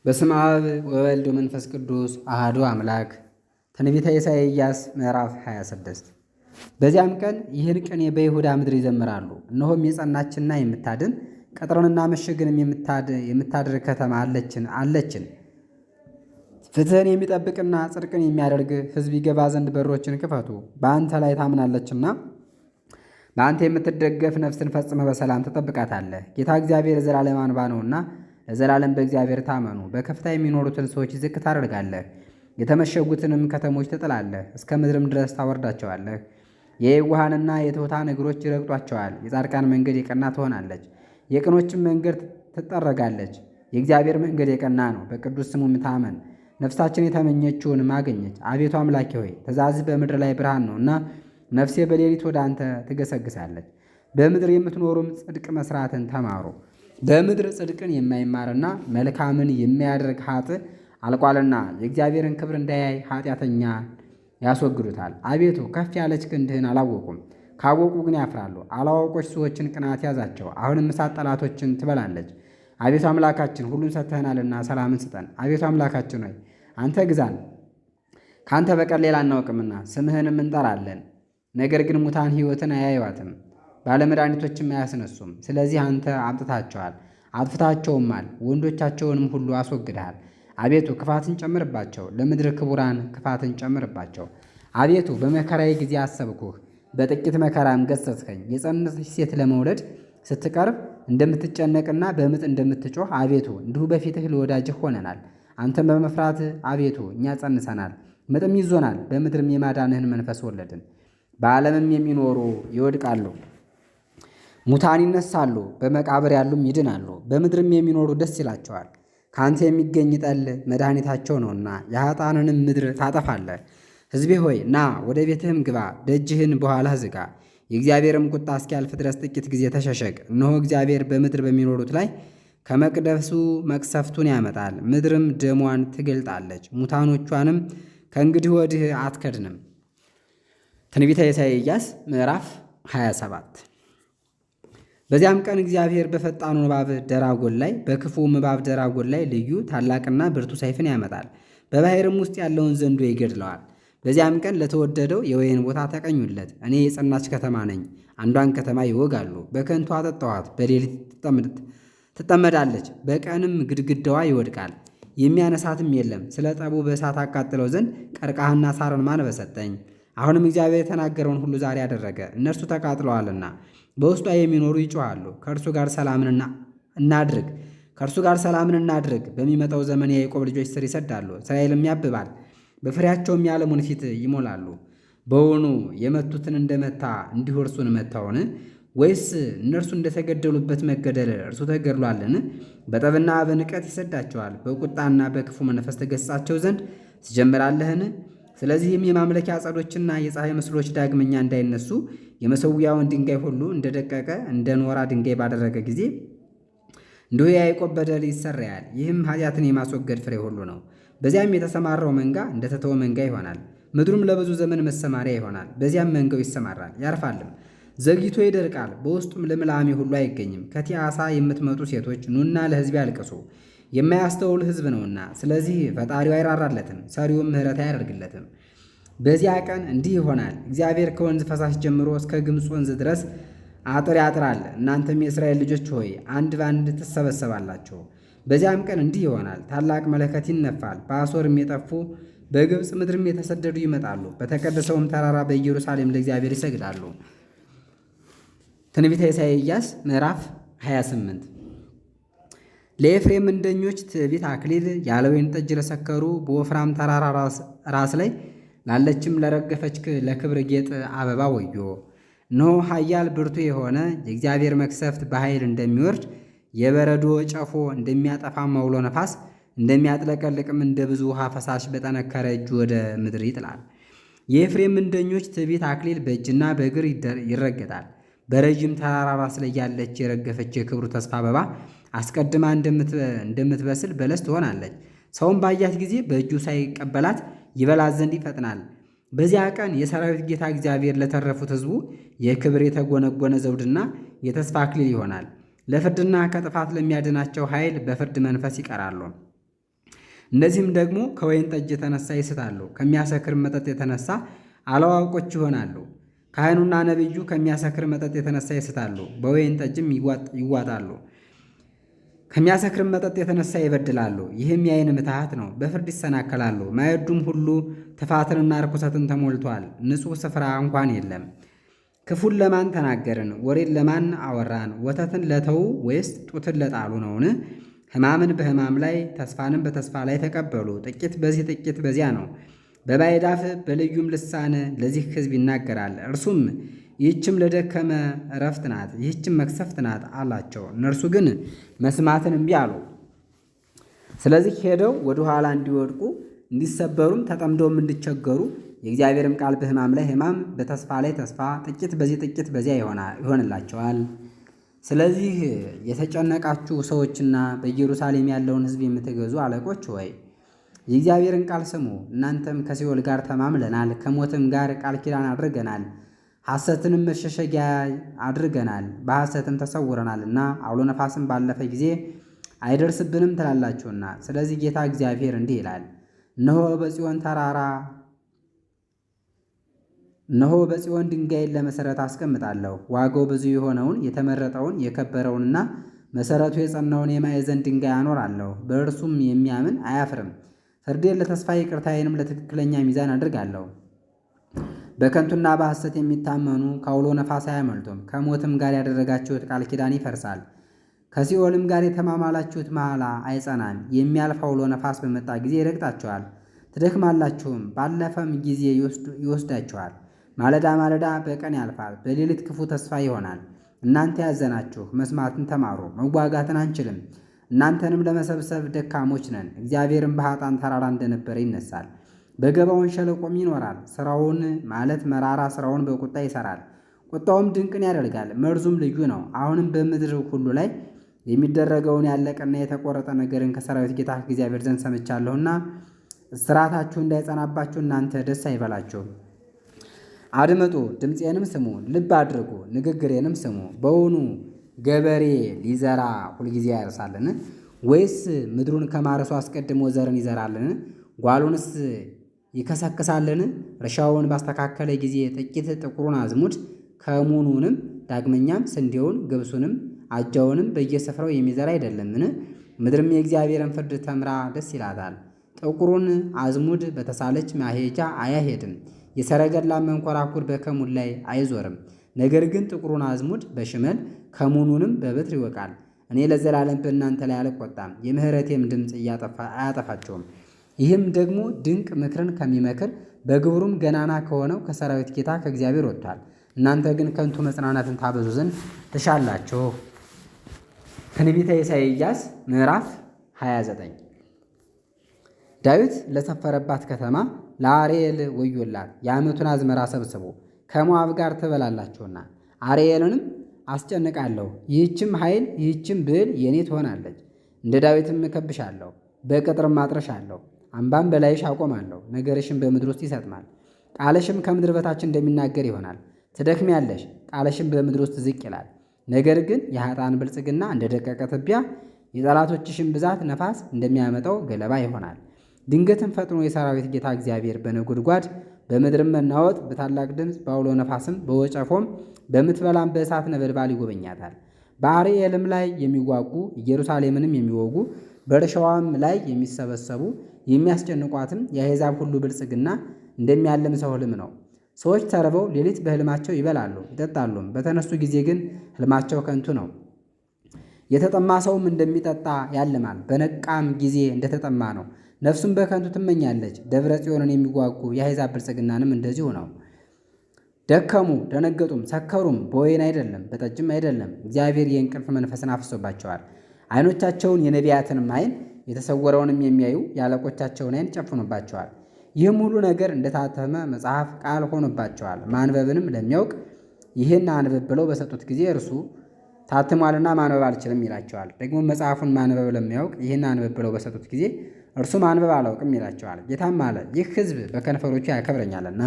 በስመ አብ ወወልድ ወመንፈስ ቅዱስ አሐዱ አምላክ። ትንቢተ ኢሳይያስ ምዕራፍ 26። በዚያም ቀን ይህን ቅኔ በይሁዳ ምድር ይዘምራሉ። እነሆም የጸናችና የምታድን ቅጥርንና ምሽግንም የምታድር ከተማ አለችን። ፍትሕን የሚጠብቅና ጽድቅን የሚያደርግ ሕዝብ ይገባ ዘንድ በሮችን ክፈቱ። በአንተ ላይ ታምናለችና በአንተ የምትደገፍ ነፍስን ፈጽመህ በሰላም ትጠብቃታለህ። ጌታ እግዚአብሔር የዘላለም አንባ ነውና ለዘላለም በእግዚአብሔር ታመኑ። በከፍታ የሚኖሩትን ሰዎች ዝቅ ታደርጋለህ፣ የተመሸጉትንም ከተሞች ትጥላለህ፣ እስከ ምድርም ድረስ ታወርዳቸዋለህ። የየዋሃንና የትሑታን እግሮች ይረግጧቸዋል። የጻድቃን መንገድ የቀና ትሆናለች፣ የቅኖችም መንገድ ትጠረጋለች። የእግዚአብሔር መንገድ የቀና ነው፣ በቅዱስ ስሙም ታመን። ነፍሳችን የተመኘችውንም አገኘች። አቤቱ አምላኬ ሆይ ትእዛዝህ በምድር ላይ ብርሃን ነውና ነፍሴ በሌሊት ወደ አንተ ትገሰግሳለች። በምድር የምትኖሩም ጽድቅ መስራትን ተማሩ። በምድር ጽድቅን የማይማርና መልካምን የሚያደርግ ኃጥእ አልቋልና የእግዚአብሔርን ክብር እንዳያይ ኃጢአተኛ ያስወግዱታል። አቤቱ ከፍ ያለች ክንድህን አላወቁም፣ ካወቁ ግን ያፍራሉ። አላዋቆች ሰዎችን ቅናት ያዛቸው፣ አሁንም እሳት ጠላቶችን ትበላለች። አቤቱ አምላካችን ሁሉን ሰጥተኸናልና ሰላምን ስጠን። አቤቱ አምላካችን ሆይ አንተ ግዛን፣ ከአንተ በቀር ሌላ አናውቅምና ስምህንም እንጠራለን። ነገር ግን ሙታን ሕይወትን አያዩዋትም፣ ባለመድኃኒቶችም አያስነሱም። ስለዚህ አንተ አምጥታቸዋል፣ አጥፍታቸውማል፣ ወንዶቻቸውንም ሁሉ አስወግደሃል። አቤቱ ክፋትን ጨምርባቸው፣ ለምድር ክቡራን ክፋትን ጨምርባቸው። አቤቱ በመከራዬ ጊዜ አሰብኩህ፣ በጥቂት መከራም ገሰጽከኝ። የጸነሰች ሴት ለመውለድ ስትቀርብ እንደምትጨነቅና በምጥ እንደምትጮህ አቤቱ እንዲሁ በፊትህ ለወዳጅህ ሆነናል። አንተም በመፍራትህ አቤቱ እኛ ጸንሰናል፣ ምጥም ይዞናል። በምድርም የማዳንህን መንፈስ ወለድን። በዓለምም የሚኖሩ ይወድቃሉ፣ ሙታን ይነሳሉ፣ በመቃብር ያሉም ይድናሉ። በምድርም የሚኖሩ ደስ ይላቸዋል። ከአንተ የሚገኝ ጠል መድኃኒታቸው ነውና የኃጥአንንም ምድር ታጠፋለህ። ሕዝቤ ሆይ ና ወደ ቤትህም ግባ፣ ደጅህን በኋላህ ዝጋ። የእግዚአብሔርም ቁጣ እስኪያልፍ ድረስ ጥቂት ጊዜ ተሸሸግ። እነሆ እግዚአብሔር በምድር በሚኖሩት ላይ ከመቅደሱ መቅሰፍቱን ያመጣል። ምድርም ደሟን ትገልጣለች፣ ሙታኖቿንም ከእንግዲህ ወዲህ አትከድንም። ትንቢተ ኢሳይያስ ምዕራፍ 27። በዚያም ቀን እግዚአብሔር በፈጣኑ እባብ ደራጎን ላይ በክፉም እባብ ደራጎን ላይ ልዩ ታላቅና ብርቱ ሰይፍን ያመጣል፣ በባሕርም ውስጥ ያለውን ዘንዶ ይገድለዋል። በዚያም ቀን ለተወደደው የወይን ቦታ ተቀኙለት። እኔ የጸናች ከተማ ነኝ። አንዷን ከተማ ይወጋሉ፣ በከንቱ አጠጣኋት። በሌሊት ትጠመዳለች፣ በቀንም ግድግዳዋ ይወድቃል፣ የሚያነሳትም የለም። ስለ ጠቡ በእሳት አቃጥለው ዘንድ ቀርቃህና ሳርን ማን በሰጠኝ? አሁንም እግዚአብሔር የተናገረውን ሁሉ ዛሬ አደረገ። እነርሱ ተቃጥለዋልና በውስጧ የሚኖሩ ይጮኻሉ። ከእርሱ ጋር ሰላምን እናድርግ። በሚመጣው ዘመን የያዕቆብ ልጆች ስር ይሰዳሉ፣ እስራኤልም ያብባል፣ በፍሬያቸውም የዓለሙን ፊት ይሞላሉ። በውኑ የመቱትን እንደመታ እንዲሁ እርሱን መታውን? ወይስ እነርሱ እንደተገደሉበት መገደል እርሱ ተገድሏልን? በጠብና በንቀት ይሰዳቸዋል፣ በቁጣና በክፉ መንፈስ ተገሥጻቸው ዘንድ ትጀምራለህን? ስለዚህም የማምለኪያ ዐፀዶችና የፀሐይ ምስሎች ዳግመኛ እንዳይነሱ የመሠዊያውን ድንጋይ ሁሉ እንደደቀቀ እንደ ኖራ ድንጋይ ባደረገ ጊዜ እንዲሁ የያዕቆብ በደል ይሰረያል። ይህም ኃጢአትን የማስወገድ ፍሬ ሁሉ ነው። በዚያም የተሰማራው መንጋ እንደተተወ መንጋ ይሆናል፣ ምድሩም ለብዙ ዘመን መሰማሪያ ይሆናል። በዚያም መንጋው ይሰማራል ያርፋልም፣ ዘግይቶ ይደርቃል፣ በውስጡም ልምላሜ ሁሉ አይገኝም። ከቲአሳ የምትመጡ ሴቶች ኑና ለሕዝቤ አልቅሱ፣ የማያስተውል ሕዝብ ነውና። ስለዚህ ፈጣሪው አይራራለትም፣ ሰሪውም ምሕረት አያደርግለትም። በዚያ ቀን እንዲህ ይሆናል፣ እግዚአብሔር ከወንዝ ፈሳሽ ጀምሮ እስከ ግብፅ ወንዝ ድረስ አጥር ያጥራል። እናንተም የእስራኤል ልጆች ሆይ አንድ በአንድ ትሰበሰባላችሁ። በዚያም ቀን እንዲህ ይሆናል፣ ታላቅ መለከት ይነፋል። በአሦርም የጠፉ በግብፅ ምድርም የተሰደዱ ይመጣሉ፣ በተቀደሰውም ተራራ በኢየሩሳሌም ለእግዚአብሔር ይሰግዳሉ። ትንቢተ ኢሳይያስ ምዕራፍ 28። ለኤፍሬም ምንደኞች ትዕቢት አክሊል፣ ያለ ወይን ጠጅ ለሰከሩ በወፍራም ተራራ ራስ ላይ ላለችም ለረገፈች ለክብር ጌጥ አበባ ወዮ። እነሆ ኃያል ብርቱ የሆነ የእግዚአብሔር መቅሰፍት በኃይል እንደሚወርድ የበረዶ ጨፎ እንደሚያጠፋ አውሎ ነፋስ እንደሚያጥለቀልቅም እንደ ብዙ ውሃ ፈሳሽ በጠነከረ እጁ ወደ ምድር ይጥላል። የኤፍሬም ምንደኞች ትዕቢት አክሊል በእጅና በእግር ይረገጣል። በረዥም ተራራ ራስ ላይ ያለች የረገፈች የክብሩ ተስፋ አበባ አስቀድማ እንደምትበስል በለስ ትሆናለች። ሰውም ባያት ጊዜ በእጁ ሳይቀበላት ይበላት ዘንድ ይፈጥናል። በዚያ ቀን የሰራዊት ጌታ እግዚአብሔር ለተረፉት ሕዝቡ የክብር የተጎነጎነ ዘውድና የተስፋ አክሊል ይሆናል። ለፍርድና ከጥፋት ለሚያድናቸው ኃይል በፍርድ መንፈስ ይቀራሉ። እነዚህም ደግሞ ከወይን ጠጅ የተነሳ ይስታሉ፣ ከሚያሰክር መጠጥ የተነሳ አላዋቆች ይሆናሉ። ካህኑና ነቢዩ ከሚያሰክር መጠጥ የተነሳ ይስታሉ፣ በወይን ጠጅም ይዋጣሉ፣ ከሚያሰክርም መጠጥ የተነሳ ይበድላሉ። ይህም የዓይን ምትሃት ነው፣ በፍርድ ይሰናከላሉ። ማዕዱም ሁሉ ትፋትንና ርኩሰትን ተሞልቷል፣ ንጹሕ ስፍራ እንኳን የለም። ክፉን ለማን ተናገርን? ወሬን ለማን አወራን? ወተትን ለተዉ ወይስ ጡትን ለጣሉ ነውን? ሕማምን በሕማም ላይ ተስፋንም በተስፋ ላይ ተቀበሉ። ጥቂት በዚህ ጥቂት በዚያ ነው። በባዕድ አፍ በልዩም ልሳን ለዚህ ሕዝብ ይናገራል። እርሱም ይህችም ለደከመ ዕረፍት ናት፣ ይህችም መቅሰፍት ናት አላቸው። እነርሱ ግን መስማትን እምቢ አሉ። ስለዚህ ሄደው ወደ ኋላ እንዲወድቁ እንዲሰበሩም ተጠምደውም እንዲቸገሩ የእግዚአብሔርም ቃል በሕማም ላይ ሕማም በተስፋ ላይ ተስፋ ጥቂት በዚህ ጥቂት በዚያ ይሆንላቸዋል። ስለዚህ የተጨነቃችሁ ሰዎችና በኢየሩሳሌም ያለውን ሕዝብ የምትገዙ አለቆች ሆይ የእግዚአብሔርን ቃል ስሙ። እናንተም ከሲኦል ጋር ተማምለናል፣ ከሞትም ጋር ቃል ኪዳን አድርገናል፣ ሐሰትንም መሸሸጊያ አድርገናል፣ በሐሰትም ተሰውረናልና አውሎ ነፋስም ባለፈ ጊዜ አይደርስብንም ትላላችሁና። ስለዚህ ጌታ እግዚአብሔር እንዲህ ይላል፣ እነሆ በጽዮን ድንጋይን ለመሠረት አስቀምጣለሁ። ዋጋው ብዙ የሆነውን የተመረጠውን የከበረውንና መሠረቱ የጸናውን የማዕዘን ድንጋይ አኖራለሁ። በእርሱም የሚያምን አያፍርም። ፍርዴን ለተስፋ ይቅርታዬንም ለትክክለኛ ሚዛን አድርጋለሁ። በከንቱና በሐሰት የሚታመኑ ከአውሎ ነፋስ አያመልጡም። ከሞትም ጋር ያደረጋችሁት ቃል ኪዳን ይፈርሳል፣ ከሲኦልም ጋር የተማማላችሁት መሐላ አይጸናም። የሚያልፍ አውሎ ነፋስ በመጣ ጊዜ ይረግጣችኋል፣ ትደክማላችሁም፣ ባለፈም ጊዜ ይወስዳችኋል። ማለዳ ማለዳ በቀን ያልፋል፣ በሌሊት ክፉ ተስፋ ይሆናል። እናንተ ያዘናችሁ መስማትን ተማሩ፣ መዋጋትን አንችልም፣ እናንተንም ለመሰብሰብ ደካሞች ነን። እግዚአብሔርም በኃጥአን ተራራ እንደነበረ ይነሳል፣ በገባውን ሸለቆም ይኖራል። ሥራውን ማለት መራራ ሥራውን በቁጣ ይሠራል፣ ቁጣውም ድንቅን ያደርጋል፣ መርዙም ልዩ ነው። አሁንም በምድር ሁሉ ላይ የሚደረገውን ያለቀና የተቆረጠ ነገርን ከሠራዊት ጌታ ከእግዚአብሔር ዘንድ ሰምቻለሁና እስራታችሁ እንዳይጸናባችሁ እናንተ ደስ አይበላችሁ። አድምጡ፣ ድምፄንም ስሙ፣ ልብ አድርጉ፣ ንግግሬንም ስሙ። በውኑ ገበሬ ሊዘራ ሁልጊዜ ያርሳልን? ወይስ ምድሩን ከማረሱ አስቀድሞ ዘርን ይዘራልን? ጓሉንስ ይከሰክሳልን? እርሻውን ባስተካከለ ጊዜ ጥቂት ጥቁሩን አዝሙድ ከሙኑንም ዳግመኛም ስንዴውን ገብሱንም አጃውንም በየስፍራው የሚዘራ አይደለምን? ምድርም የእግዚአብሔርን ፍርድ ተምራ ደስ ይላታል። ጥቁሩን አዝሙድ በተሳለች ማሄጃ አያሄድም፣ የሰረገላ መንኮራኩር በከሙን ላይ አይዞርም። ነገር ግን ጥቁሩን አዝሙድ በሽመል ከሙኑንም በበትር ይወቃል። እኔ ለዘላለም በእናንተ ላይ አልቆጣም፣ የምሕረቴም ድምፅ አያጠፋቸውም። ይህም ደግሞ ድንቅ ምክርን ከሚመክር በግብሩም ገናና ከሆነው ከሰራዊት ጌታ ከእግዚአብሔር ወጥቷል። እናንተ ግን ከንቱ መጽናናትን ታበዙ ዘንድ ትሻላችሁ። ትንቢተ ኢሳይያስ ምዕራፍ 29 ዳዊት ለሰፈረባት ከተማ ለአርኤል ወዮላት፣ የዓመቱን አዝመራ ሰብስቡ፣ ከሞዓብ ጋር ትበላላችሁና። አርኤልንም አስጨንቃለሁ፣ ይህችም ኃይል ይህችም ብዕል የኔ ትሆናለች። እንደ ዳዊትም እከብሻለሁ፣ በቅጥርም አጥርሻለሁ፣ አምባም በላይሽ አቆማለሁ። ነገርሽም በምድር ውስጥ ይሰጥማል፣ ቃልሽም ከምድር በታች እንደሚናገር ይሆናል። ትደክሚያለሽ፣ ቃልሽም በምድር ውስጥ ዝቅ ይላል። ነገር ግን የኃጥአን ብልጽግና እንደ ደቀቀ ትቢያ፣ የጠላቶችሽም ብዛት ነፋስ እንደሚያመጣው ገለባ ይሆናል። ድንገትም ፈጥኖ የሰራዊት ጌታ እግዚአብሔር በነጎድጓድ በምድርም መናወጥ በታላቅ ድምፅ በአውሎ ነፋስም በወጨፎም በምትበላም በእሳት ነበልባል ይጎበኛታል። በአርኤልም ላይ የሚዋጉ ኢየሩሳሌምንም የሚወጉ በእርሻዋም ላይ የሚሰበሰቡ የሚያስጨንቋትም የአሕዛብ ሁሉ ብልጽግና እንደሚያለም ሰው ሕልም ነው። ሰዎች ተርበው ሌሊት በሕልማቸው ይበላሉ ይጠጣሉም፣ በተነሱ ጊዜ ግን ሕልማቸው ከንቱ ነው። የተጠማ ሰውም እንደሚጠጣ ያልማል፣ በነቃም ጊዜ እንደተጠማ ነው። ነፍሱም በከንቱ ትመኛለች። ደብረ ጽዮንን የሚዋጉ የአሕዛብ ብልጽግናንም እንደዚሁ ነው። ደከሙ፣ ደነገጡም፣ ሰከሩም፣ በወይን አይደለም በጠጅም አይደለም። እግዚአብሔር የእንቅልፍ መንፈስን አፍሶባቸዋል። ዓይኖቻቸውን የነቢያትንም ዓይን የተሰወረውንም የሚያዩ የአለቆቻቸውን ዓይን ጨፍኖባቸዋል። ይህም ሁሉ ነገር እንደታተመ መጽሐፍ ቃል ሆኖባቸዋል። ማንበብንም ለሚያውቅ ይህን አንብብ ብለው በሰጡት ጊዜ እርሱ ታትሟልና ማንበብ አልችልም ይላቸዋል። ደግሞ መጽሐፉን ማንበብ ለሚያውቅ ይህን አንብብ ብለው በሰጡት ጊዜ እርሱ ማንበብ አላውቅም ይላቸዋል። ጌታም አለ፣ ይህ ሕዝብ በከንፈሮቹ ያከብረኛልና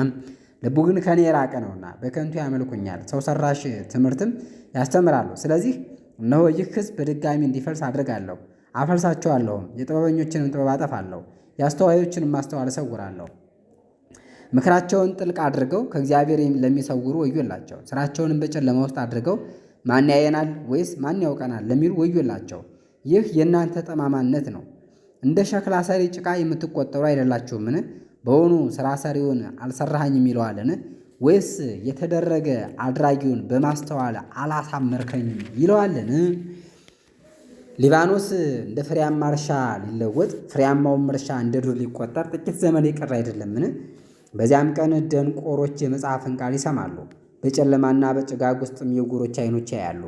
ልቡ ግን ከኔ የራቀ ነውና በከንቱ ያመልኩኛል፣ ሰው ሰራሽ ትምህርትም ያስተምራሉ። ስለዚህ እነሆ ይህ ሕዝብ በድጋሚ እንዲፈልስ አድርጋለሁ፣ አፈልሳቸዋለሁም። የጥበበኞችንም ጥበብ አጠፋለሁ፣ የአስተዋዮችንም ማስተዋል እሰውራለሁ። ምክራቸውን ጥልቅ አድርገው ከእግዚአብሔር ለሚሰውሩ ወዮላቸው። ሥራቸውንም በጨለማ ውስጥ አድርገው ማን ያየናል ወይስ ማን ያውቀናል ለሚሉ ወዮላቸው። ይህ የእናንተ ጠማማነት ነው። እንደ ሸክላ ሰሪ ጭቃ የምትቆጠሩ አይደላችሁምን? በውኑ ሥራ ሰሪውን አልሰራኸኝም ይለዋልን? ወይስ የተደረገ አድራጊውን በማስተዋል አላሳመርከኝም ይለዋልን? ሊባኖስ እንደ ፍሬያማ እርሻ ሊለወጥ ፍሬያማውም እርሻ እንደ ዱር ሊቆጠር ጥቂት ዘመን የቀረ አይደለምን? በዚያም ቀን ደንቆሮች የመጽሐፍን ቃል ይሰማሉ፣ በጨለማና በጭጋግ ውስጥም የዕውሮች ዓይኖች ያያሉ።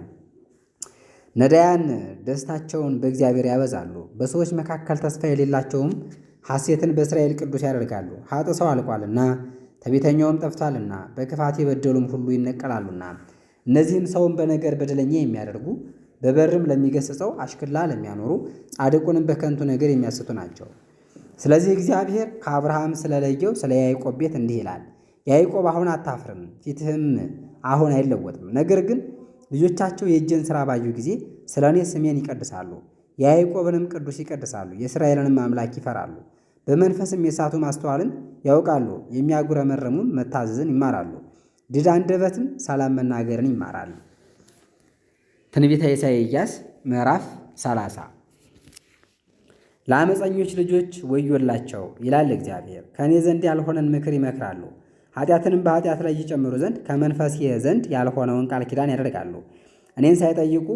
ነዳያን ደስታቸውን በእግዚአብሔር ያበዛሉ፣ በሰዎች መካከል ተስፋ የሌላቸውም ሐሴትን በእስራኤል ቅዱስ ያደርጋሉ። ኃጥእ ሰው አልቋልና ትዕቢተኛውም ጠፍቷልና በክፋት የበደሉም ሁሉ ይነቀላሉና። እነዚህም ሰውን በነገር በደለኛ የሚያደርጉ በበርም ለሚገሥጸው አሽክላ ለሚያኖሩ ጻድቁንም በከንቱ ነገር የሚያስቱ ናቸው። ስለዚህ እግዚአብሔር ከአብርሃም ስለለየው ስለ ያዕቆብ ቤት እንዲህ ይላል፣ ያዕቆብ አሁን አታፍርም፣ ፊትህም አሁን አይለወጥም። ነገር ግን ልጆቻቸው የእጄን ሥራ ባዩ ጊዜ ስለ እኔ ስሜን ይቀድሳሉ፣ የያዕቆብንም ቅዱስ ይቀድሳሉ፣ የእስራኤልንም አምላክ ይፈራሉ። በመንፈስም የሳቱ ማስተዋልን ያውቃሉ፣ የሚያጉረመርሙም መታዘዝን ይማራሉ። ድዳ አንደበትም ሰላም መናገርን ይማራል። ትንቢተ ኢሳይያስ ምዕራፍ 30 ለአመፀኞች ልጆች ወዮላቸው ይላል እግዚአብሔር። ከእኔ ዘንድ ያልሆነን ምክር ይመክራሉ፣ ኃጢአትንም በኃጢአት ላይ ይጨምሩ ዘንድ ከመንፈሴ ዘንድ ያልሆነውን ቃል ኪዳን ያደርጋሉ። እኔን ሳይጠይቁ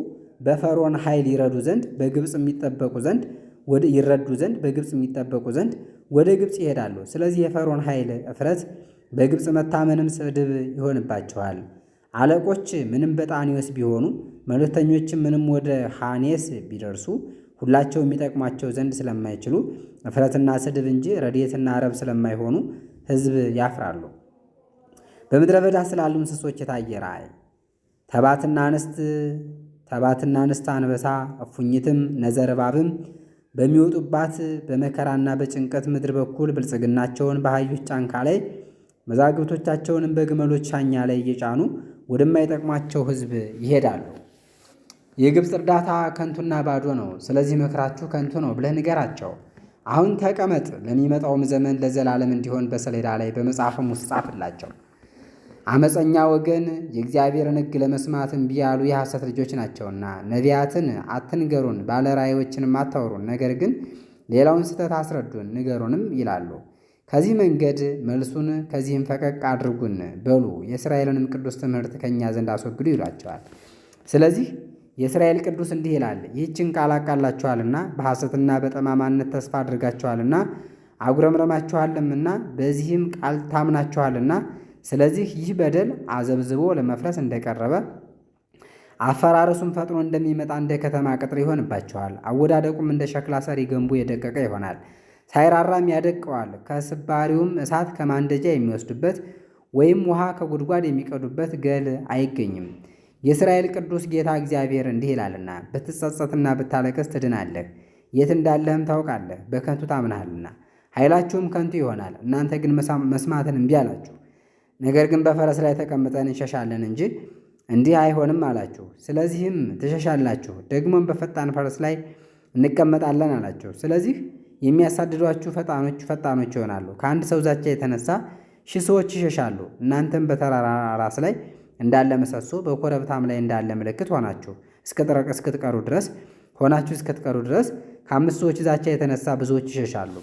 በፈርዖን ኃይል ይረዱ ዘንድ በግብፅ የሚጠበቁ ዘንድ ይረዱ ዘንድ በግብፅ የሚጠበቁ ዘንድ ወደ ግብፅ ይሄዳሉ። ስለዚህ የፈርዖን ኃይል እፍረት፣ በግብፅ መታመንም ስድብ ይሆንባቸዋል። አለቆች ምንም በጣኔዎስ ቢሆኑ መልእክተኞችም ምንም ወደ ሐኔስ ቢደርሱ ሁላቸው የሚጠቅሟቸው ዘንድ ስለማይችሉ እፍረትና ስድብ እንጂ ረድኤትና ረብ ስለማይሆኑ ሕዝብ ያፍራሉ። በምድረ በዳ ስላሉ እንስሶች የታየ ራእይ። ተባትና እንስት አንበሳ፣ እፉኝትም ነዘርባብም በሚወጡባት በመከራና በጭንቀት ምድር በኩል ብልጽግናቸውን በአህዮች ጫንቃ ላይ መዛግብቶቻቸውንም በግመሎች ሻኛ ላይ እየጫኑ ወደማይጠቅሟቸው ሕዝብ ይሄዳሉ። የግብፅ እርዳታ ከንቱና ባዶ ነው፣ ስለዚህ ምክራችሁ ከንቱ ነው ብለህ ንገራቸው። አሁን ተቀመጥ፣ ለሚመጣውም ዘመን ለዘላለም እንዲሆን በሰሌዳ ላይ በመጽሐፍም ውስጥ ጻፍላቸው። አመፀኛ ወገን የእግዚአብሔርን ሕግ ለመስማት እምቢ ያሉ የሐሰት ልጆች ናቸውና ነቢያትን አትንገሩን፣ ባለ ራእዮችንም አታውሩን፣ ነገር ግን ሌላውን ስህተት አስረዱን ንገሩንም ይላሉ። ከዚህ መንገድ መልሱን ከዚህም ፈቀቅ አድርጉን በሉ፣ የእስራኤልንም ቅዱስ ትምህርት ከእኛ ዘንድ አስወግዱ ይሏቸዋል። ስለዚህ የእስራኤል ቅዱስ እንዲህ ይላል፣ ይህችን ቃል አቃላችኋልና በሐሰትና በጠማማነት ተስፋ አድርጋችኋልና አጉረምረማችኋልምና በዚህም ቃል ታምናችኋልና ስለዚህ ይህ በደል አዘብዝቦ ለመፍረስ እንደቀረበ አፈራረሱም ፈጥኖ እንደሚመጣ እንደ ከተማ ቅጥር ይሆንባቸዋል። አወዳደቁም እንደ ሸክላ ሰሪ ገንቦ የደቀቀ ይሆናል፣ ሳይራራም ያደቀዋል። ከስባሪውም እሳት ከማንደጃ የሚወስዱበት ወይም ውሃ ከጉድጓድ የሚቀዱበት ገል አይገኝም። የእስራኤል ቅዱስ ጌታ እግዚአብሔር እንዲህ ይላልና ብትጸጸትና ብታለቅስ ትድናለህ፣ የት እንዳለህም ታውቃለህ። በከንቱ ታምናሃልና ኃይላችሁም ከንቱ ይሆናል። እናንተ ግን መስማትን እምቢ አላችሁ። ነገር ግን በፈረስ ላይ ተቀምጠን እንሸሻለን እንጂ እንዲህ አይሆንም አላችሁ። ስለዚህም ትሸሻላችሁ። ደግሞም በፈጣን ፈረስ ላይ እንቀመጣለን አላችሁ። ስለዚህ የሚያሳድዷችሁ ፈጣኖች ይሆናሉ። ከአንድ ሰው ዛቻ የተነሳ 1000 ሰዎች ይሸሻሉ። እናንተም በተራራ ራስ ላይ እንዳለ ምሰሶ በኮረብታም ላይ እንዳለ ምልክት እስክትቀሩ ድረስ ከ5 ሰዎች ዛቻ የተነሳ ብዙዎች ይሸሻሉ።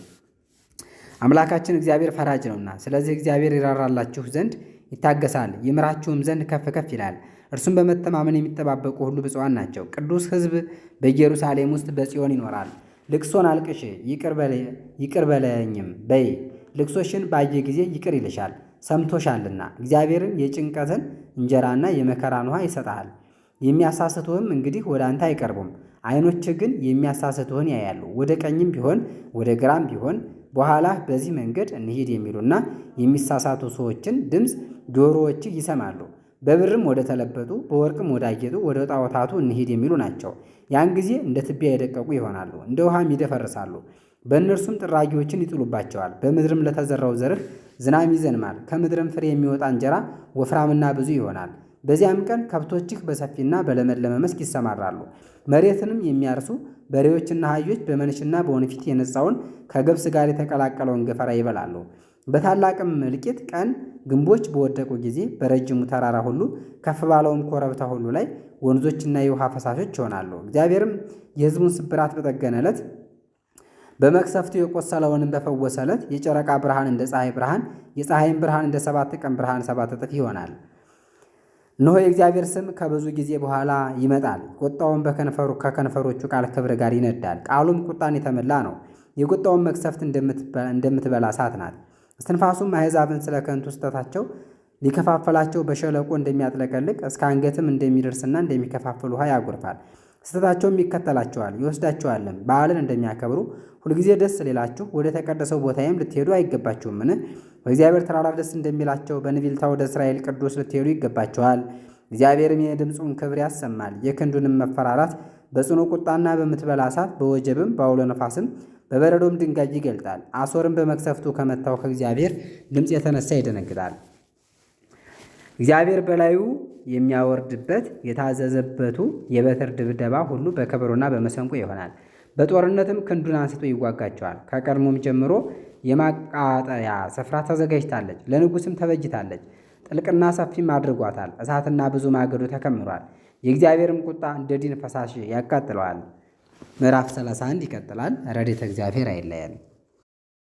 አምላካችን እግዚአብሔር ፈራጅ ነውና፣ ስለዚህ እግዚአብሔር ይራራላችሁ ዘንድ ይታገሳል፣ ይምራችሁም ዘንድ ከፍ ከፍ ይላል። እርሱም በመተማመን የሚጠባበቁ ሁሉ ብፁዓን ናቸው። ቅዱስ ሕዝብ በኢየሩሳሌም ውስጥ በጽዮን ይኖራል። ልቅሶን አልቅሽ ይቅር በለኝም በይ፣ ልቅሶሽን ባየ ጊዜ ይቅር ይልሻል ሰምቶሻልና። እግዚአብሔርን የጭንቀትን እንጀራና የመከራን ውሃ ይሰጣል። የሚያሳስቱህም እንግዲህ ወደ አንተ አይቀርቡም። ዓይኖችህ ግን የሚያሳስቱህን ያያሉ። ወደ ቀኝም ቢሆን ወደ ግራም ቢሆን በኋላህ በዚህ መንገድ እንሂድ የሚሉና የሚሳሳቱ ሰዎችን ድምፅ ጆሮዎችህ ይሰማሉ። በብርም ወደ ተለበጡ በወርቅም ወዳጌጡ ወደ ጣዖታቱ እንሂድ የሚሉ ናቸው። ያን ጊዜ እንደ ትቢያ የደቀቁ ይሆናሉ፣ እንደ ውሃም ይደፈርሳሉ። በእነርሱም ጥራጊዎችን ይጥሉባቸዋል። በምድርም ለተዘራው ዘርህ ዝናብ ይዘንማል። ከምድርም ፍሬ የሚወጣ እንጀራ ወፍራምና ብዙ ይሆናል። በዚያም ቀን ከብቶችህ በሰፊና በለመለመ መስክ ይሰማራሉ። መሬትንም የሚያርሱ በሬዎችና አህዮች በመንሽና በወንፊት የነጻውን ከገብስ ጋር የተቀላቀለውን ገፈራ ይበላሉ። በታላቅም እልቂት ቀን ግንቦች በወደቁ ጊዜ በረጅሙ ተራራ ሁሉ ከፍ ባለውም ኮረብታ ሁሉ ላይ ወንዞችና የውሃ ፈሳሾች ይሆናሉ። እግዚአብሔርም የሕዝቡን ስብራት በጠገነ ዕለት በመቅሰፍቱ የቆሰለውንም በፈወሰ ዕለት የጨረቃ ብርሃን እንደ ፀሐይ ብርሃን፣ የፀሐይም ብርሃን እንደ 7 ቀን ብርሃን 7 እጥፍ ይሆናል። እነሆ የእግዚአብሔር ስም ከብዙ ጊዜ በኋላ ይመጣል። ቁጣውን ከከንፈሮቹ ቃል ክብር ጋር ይነዳል። ቃሉም ቁጣን የተመላ ነው። የቁጣውን መቅሰፍት እንደምትበላ እሳት ናት። እስትንፋሱም አሕዛብን ስለ ከንቱ ስህተታቸው ሊከፋፈላቸው በሸለቆ እንደሚያጥለቀልቅ እስከ አንገትም እንደሚደርስና እንደሚከፋፍል ውሃ ያጎርፋል። ስህተታቸውም ይከተላቸዋል ይወስዳቸዋልም። በዓልን እንደሚያከብሩ ሁልጊዜ ደስ ሌላችሁ ወደ ተቀደሰው ቦታዬም ልትሄዱ አይገባችሁምን? በእግዚአብሔር ተራራ ደስ እንደሚላቸው በንቢልታ ወደ እስራኤል ቅዱስ ልትሄዱ ይገባቸዋል። እግዚአብሔርም የድምፁን ክብር ያሰማል፣ የክንዱንም መፈራራት በጽኑ ቁጣና በምትበላ እሳት በወጀብም በአውሎ ነፋስም በበረዶም ድንጋይ ይገልጣል። አሦርም በመቅሰፍቱ ከመታው ከእግዚአብሔር ድምፅ የተነሳ ይደነግጣል። እግዚአብሔር በላዩ የሚያወርድበት የታዘዘበቱ የበትር ድብደባ ሁሉ በከበሮና በመሰንቆ ይሆናል። በጦርነትም ክንዱን አንስቶ ይዋጋቸዋል። ከቀድሞም ጀምሮ የማቃጠያ ስፍራ ተዘጋጅታለች፣ ለንጉሥም ተበጅታለች። ጥልቅና ሰፊም አድርጓታል። እሳትና ብዙ ማገዶ ተከምሯል። የእግዚአብሔርም ቁጣ እንደ ዲን ፈሳሽ ያቃጥለዋል። ምዕራፍ 31 ይቀጥላል። ረድኤተ እግዚአብሔር አይለየን።